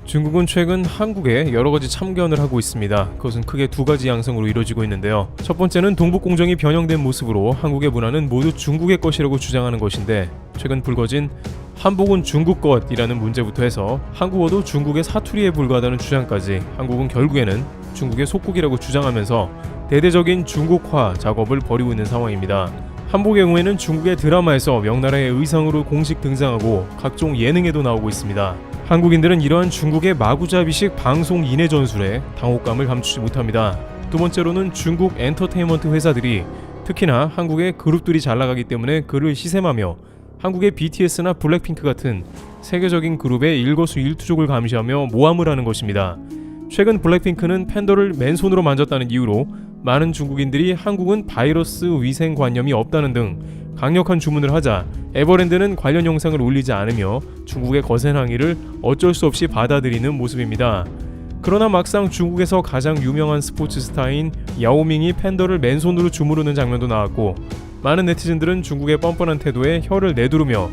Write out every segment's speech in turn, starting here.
중국은 최근 한국에 여러가지 참견을 하고 있습니다. 그것은 크게 두 가지 양상으로 이루어지고 있는데요. 첫 번째는 동북공정이 변형된 모습으로 한국의 문화는 모두 중국의 것이라고 주장하는 것인데, 최근 불거진 한복은 중국 것이라는 문제부터 해서 한국어도 중국의 사투리에 불과하다는 주장까지 한국은 결국에는 중국의 속국이라고 주장하면서 대대적인 중국화 작업을 벌이고 있는 상황입니다. 한복의 경우에는 중국의 드라마에서 명나라의 의상으로 공식 등장하고 각종 예능에도 나오고 있습니다. 한국인들은 이러한 중국의 마구잡이식 방송 인해 전술에 당혹감을 감추지 못합니다. 두 번째로는 중국 엔터테인먼트 회사들이 특히나 한국의 그룹들이 잘 나가기 때문에 그를 시샘하며 한국의 BTS나 블랙핑크 같은 세계적인 그룹의 일거수일투족을 감시하며 모함을 하는 것입니다. 최근 블랙핑크는 팬더를 맨손으로 만졌다는 이유로 많은 중국인들이 한국은 바이러스 위생관념이 없다는 등 강력한 주문을 하자 에버랜드는 관련 영상을 올리지 않으며 중국의 거센 항의를 어쩔 수 없이 받아들이는 모습입니다. 그러나 막상 중국에서 가장 유명한 스포츠 스타인 야오밍이 팬더를 맨손으로 주무르는 장면도 나왔고, 많은 네티즌들은 중국의 뻔뻔한 태도에 혀를 내두르며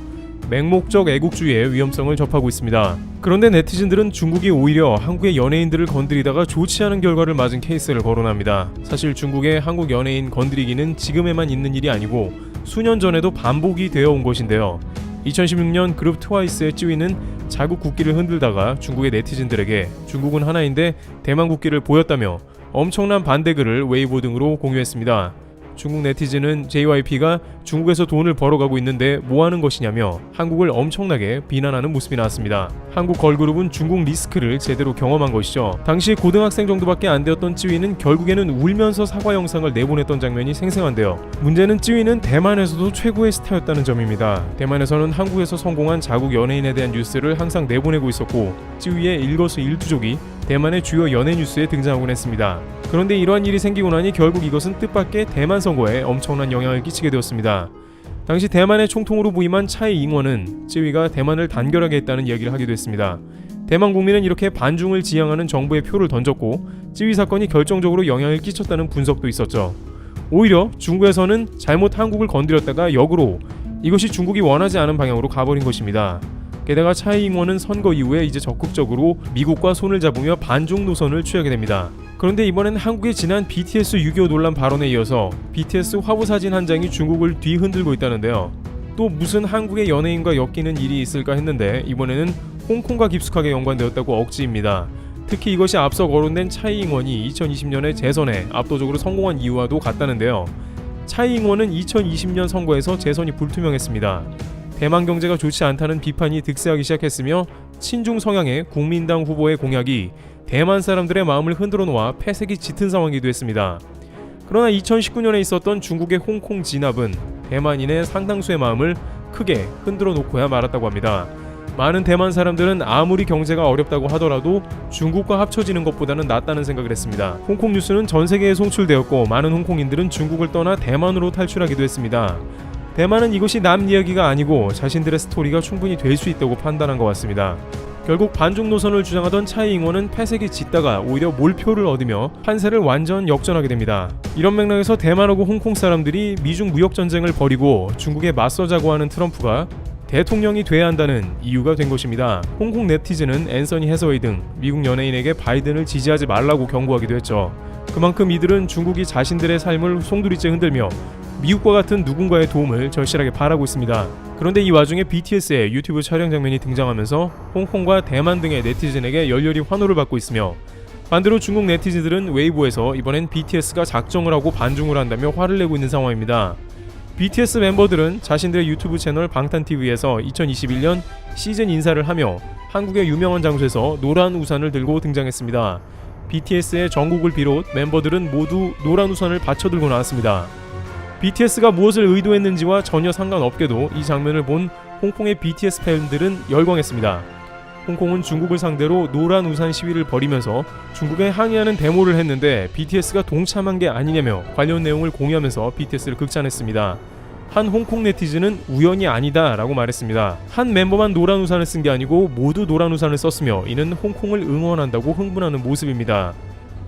맹목적 애국주의의 위험성을 접하고 있습니다. 그런데 네티즌들은 중국이 오히려 한국의 연예인들을 건드리다가 좋지 않은 결과를 맞은 케이스를 거론합니다. 사실 중국의 한국 연예인 건드리기는 지금에만 있는 일이 아니고 수년 전에도 반복이 되어 온 것인데요. 2016년 그룹 트와이스의 찌위는 자국 국기를 흔들다가 중국의 네티즌들에게 중국은 하나인데 대만 국기를 보였다며 엄청난 반대글을 웨이보 등으로 공유했습니다. 중국 네티즌은 JYP가 중국에서 돈을 벌어가고 있는데 뭐하는 것이냐며 한국을 엄청나게 비난하는 모습이 나왔습니다. 한국 걸그룹은 중국 리스크를 제대로 경험한 것이죠. 당시 고등학생 정도밖에 안 되었던 찌위는 결국에는 울면서 사과 영상을 내보냈던 장면이 생생한데요. 문제는 찌위는 대만에서도 최고의 스타였다는 점입니다. 대만에서는 한국에서 성공한 자국 연예인에 대한 뉴스를 항상 내보내고 있었고, 찌위의 일거수일투족이 대만의 주요 연예 뉴스에 등장하곤 했습니다. 그런데 이러한 일이 생기고 나니 결국 이것은 뜻밖의 대만 선거에 엄청난 영향을 끼치게 되었습니다. 당시 대만의 총통으로 부임한 차이 잉원은 찌위가 대만을 단결하게 했다는 이야기를 하기도 했습니다. 대만 국민은 이렇게 반중을 지향하는 정부의 표를 던졌고 찌위 사건이 결정적으로 영향을 끼쳤다는 분석도 있었죠. 오히려 중국에서는 잘못 한국을 건드렸다가 역으로 이것이 중국이 원하지 않은 방향으로 가버린 것입니다. 게다가 차이 잉원은 선거 이후에 이제 적극적으로 미국과 손을 잡으며 반중 노선을 취하게 됩니다. 그런데 이번엔 한국의 지난 BTS 6.25 논란 발언에 이어서 BTS 화보 사진 한 장이 중국을 뒤흔들고 있다는데요. 또 무슨 한국의 연예인과 엮이는 일이 있을까 했는데 이번에는 홍콩과 깊숙하게 연관되었다고 억지입니다. 특히 이것이 앞서 거론된 차이 잉원이 2020년의 재선에 압도적으로 성공한 이유와도 같다는데요. 차이 잉원은 2020년 선거에서 재선이 불투명했습니다. 대만 경제가 좋지 않다는 비판이 득세하기 시작했으며 친중 성향의 국민당 후보의 공약이 대만 사람들의 마음을 흔들어 놓아 패색이 짙은 상황이기도 했습니다. 그러나 2019년에 있었던 중국의 홍콩 진압은 대만인의 상당수의 마음을 크게 흔들어 놓고야 말았다고 합니다. 많은 대만 사람들은 아무리 경제가 어렵다고 하더라도 중국과 합쳐지는 것보다는 낫다는 생각을 했습니다. 홍콩 뉴스는 전 세계에 송출되었고 많은 홍콩인들은 중국을 떠나 대만으로 탈출하기도 했습니다. 대만은 이것이 남 이야기가 아니고 자신들의 스토리가 충분히 될 수 있다고 판단한 것 같습니다. 결국 반중 노선을 주장하던 차이 잉원은 패색이 짙다가 오히려 몰표를 얻으며 판세를 완전 역전하게 됩니다. 이런 맥락에서 대만하고 홍콩 사람들이 미중 무역전쟁을 벌이고 중국에 맞서자고 하는 트럼프가 대통령이 돼야 한다는 이유가 된 것입니다. 홍콩 네티즌은 앤서니 해서웨이 등 미국 연예인에게 바이든을 지지하지 말라고 경고하기도 했죠. 그만큼 이들은 중국이 자신들의 삶을 송두리째 흔들며 미국과 같은 누군가의 도움을 절실하게 바라고 있습니다. 그런데 이 와중에 BTS의 유튜브 촬영 장면이 등장하면서 홍콩과 대만 등의 네티즌에게 열렬히 환호를 받고 있으며, 반대로 중국 네티즌들은 웨이보에서 이번엔 BTS가 작정을 하고 반중을 한다며 화를 내고 있는 상황입니다. BTS 멤버들은 자신들의 유튜브 채널 방탄TV에서 2021년 시즌 인사를 하며 한국의 유명한 장소에서 노란 우산을 들고 등장했습니다. BTS의 정국을 비롯 멤버들은 모두 노란 우산을 받쳐 들고 나왔습니다. BTS가 무엇을 의도했는지와 전혀 상관없게도 이 장면을 본 홍콩의 BTS 팬들은 열광했습니다. 홍콩은 중국을 상대로 노란 우산 시위를 벌이면서 중국에 항의하는 데모를 했는데 BTS가 동참한 게 아니냐며 관련 내용을 공유하면서 BTS를 극찬했습니다. 한 홍콩 네티즌은 우연이 아니다 라고 말했습니다. 한 멤버만 노란 우산을 쓴 게 아니고 모두 노란 우산을 썼으며 이는 홍콩을 응원한다고 흥분하는 모습입니다.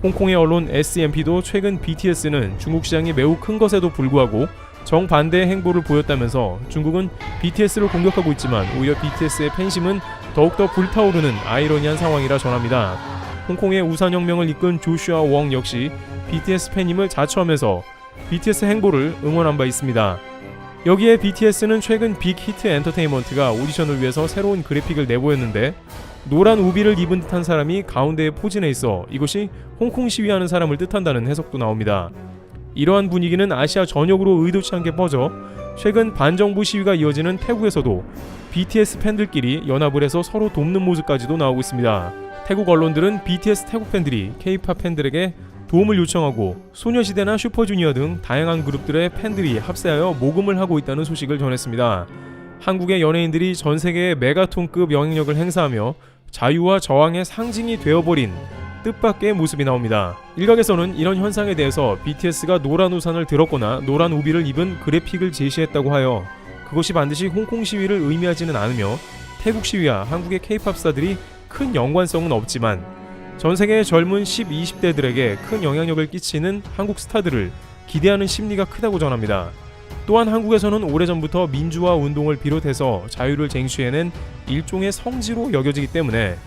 홍콩의 언론 SMP도 최근 BTS는 중국 시장이 매우 큰 것에도 불구하고 정반대의 행보를 보였다면서 중국은 BTS를 공격하고 있지만 오히려 BTS의 팬심은 더욱더 불타오르는 아이러니한 상황이라 전합니다. 홍콩의 우산혁명을 이끈 조슈아 웡 역시 BTS 팬임을 자처하면서 BTS 행보를 응원한 바 있습니다. 여기에 BTS는 최근 빅히트 엔터테인먼트가 오디션을 위해서 새로운 그래픽을 내보였는데 노란 우비를 입은 듯한 사람이 가운데에 포진해 있어 이것이 홍콩 시위하는 사람을 뜻한다는 해석도 나옵니다. 이러한 분위기는 아시아 전역으로 의도치 않게 퍼져 최근 반정부 시위가 이어지는 태국에서도 BTS 팬들끼리 연합을 해서 서로 돕는 모습까지도 나오고 있습니다. 태국 언론들은 BTS 태국 팬들이 K-팝 팬들에게 도움을 요청하고 소녀시대나 슈퍼주니어 등 다양한 그룹들의 팬들이 합세하여 모금을 하고 있다는 소식을 전했습니다. 한국의 연예인들이 전 세계의 메가톤급 영향력을 행사하며 자유와 저항의 상징이 되어버린 뜻밖의 모습이 나옵니다. 일각에서는 이런 현상에 대해서 BTS가 노란 우산을 들었거나 노란 우비를 입은 그래픽을 제시했다고 하여 그것이 반드시 홍콩 시위를 의미하지는 않으며 태국 시위와 한국의 K-팝 스타들이 큰 연관성은 없지만 전 세계의 젊은 10, 20대들에게 큰 영향력을 끼치는 한국 스타들을 기대하는 심리가 크다고 전합니다. 또한 한국에서는 오래전부터 민주화 운동을 비롯해서 자유를 쟁취해낸 일종의 성지로 여겨지기 때문에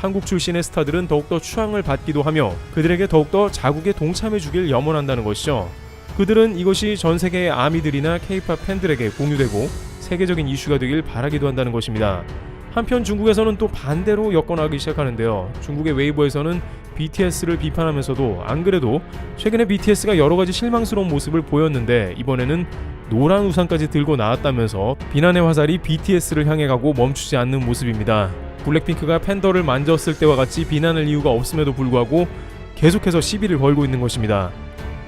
한국 출신의 스타들은 더욱더 추앙을 받기도 하며 그들에게 더욱더 자국에 동참해주길 염원한다는 것이죠. 그들은 이것이 전 세계의 아미들이나 K-팝 팬들에게 공유되고 세계적인 이슈가 되길 바라기도 한다는 것입니다. 한편 중국에서는 또 반대로 엮어나가기 시작하는데요. 중국의 웨이보에서는 BTS를 비판하면서도 안 그래도 최근에 BTS가 여러가지 실망스러운 모습을 보였는데 이번에는 노란 우산까지 들고 나왔다면서 비난의 화살이 BTS를 향해 가고 멈추지 않는 모습입니다. 블랙핑크가 팬더를 만졌을 때와 같이 비난할 이유가 없음에도 불구하고 계속해서 시비를 걸고 있는 것입니다.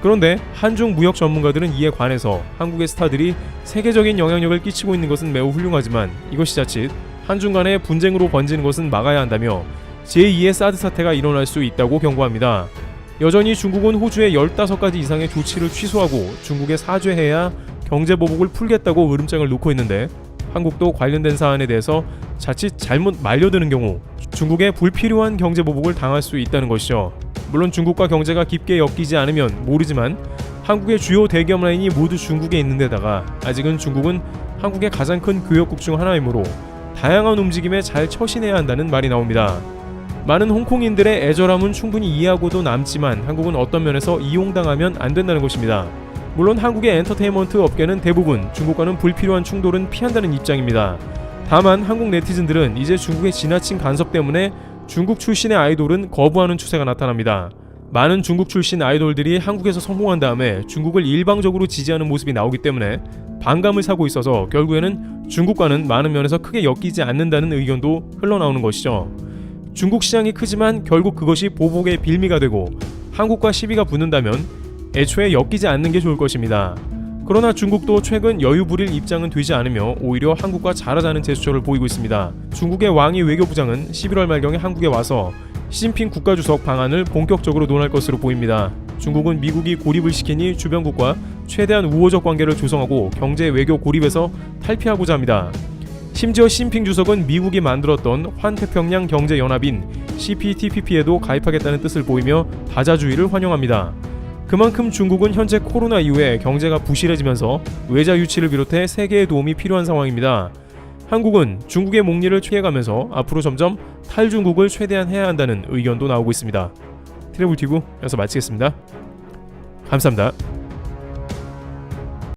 그런데 한중 무역 전문가들은 이에 관해서 한국의 스타들이 세계적인 영향력을 끼치고 있는 것은 매우 훌륭하지만 이것이 자칫 한중 간의 분쟁으로 번지는 것은 막아야 한다며 제2의 사드 사태가 일어날 수 있다고 경고합니다. 여전히 중국은 호주의 15가지 이상의 조치를 취소하고 중국에 사죄해야 경제보복을 풀겠다고 으름장을 놓고 있는데 한국도 관련된 사안에 대해서 자칫 잘못 말려드는 경우 중국에 불필요한 경제보복을 당할 수 있다는 것이죠. 물론 중국과 경제가 깊게 엮이지 않으면 모르지만 한국의 주요 대기업 라인이 모두 중국에 있는 데다가 아직은 중국은 한국의 가장 큰 교역국 중 하나이므로 다양한 움직임에 잘 처신해야 한다는 말이 나옵니다. 많은 홍콩인들의 애절함은 충분히 이해하고도 남지만 한국은 어떤 면에서 이용당하면 안 된다는 것입니다. 물론 한국의 엔터테인먼트 업계는 대부분 중국과는 불필요한 충돌은 피한다는 입장입니다. 다만 한국 네티즌들은 이제 중국의 지나친 간섭 때문에 중국 출신의 아이돌은 거부하는 추세가 나타납니다. 많은 중국 출신 아이돌들이 한국에서 성공한 다음에 중국을 일방적으로 지지하는 모습이 나오기 때문에 반감을 사고 있어서 결국에는 중국과는 많은 면에서 크게 엮이지 않는다는 의견도 흘러나오는 것이죠. 중국 시장이 크지만 결국 그것이 보복의 빌미가 되고 한국과 시비가 붙는다면 애초에 엮이지 않는 게 좋을 것입니다. 그러나 중국도 최근 여유 부릴 입장은 되지 않으며 오히려 한국과 잘하자는 제스처를 보이고 있습니다. 중국의 왕이 외교부장은 11월 말경에 한국에 와서 시진핑 국가주석 방안을 본격적으로 논할 것으로 보입니다. 중국은 미국이 고립을 시키니 주변국과 최대한 우호적 관계를 조성하고 경제 외교 고립에서 탈피하고자 합니다. 심지어 시진핑 주석은 미국이 만들었던 환태평양 경제연합인 CPTPP에도 가입하겠다는 뜻을 보이며 다자주의를 환영합니다. 그만큼 중국은 현재 코로나 이후에 경제가 부실해지면서 외자 유치를 비롯해 세계의 도움이 필요한 상황입니다. 한국은 중국의 목리를 취해가면서 앞으로 점점 탈중국을 최대한 해야 한다는 의견도 나오고 있습니다. 트래블 튜브 여기서 마치겠습니다. 감사합니다.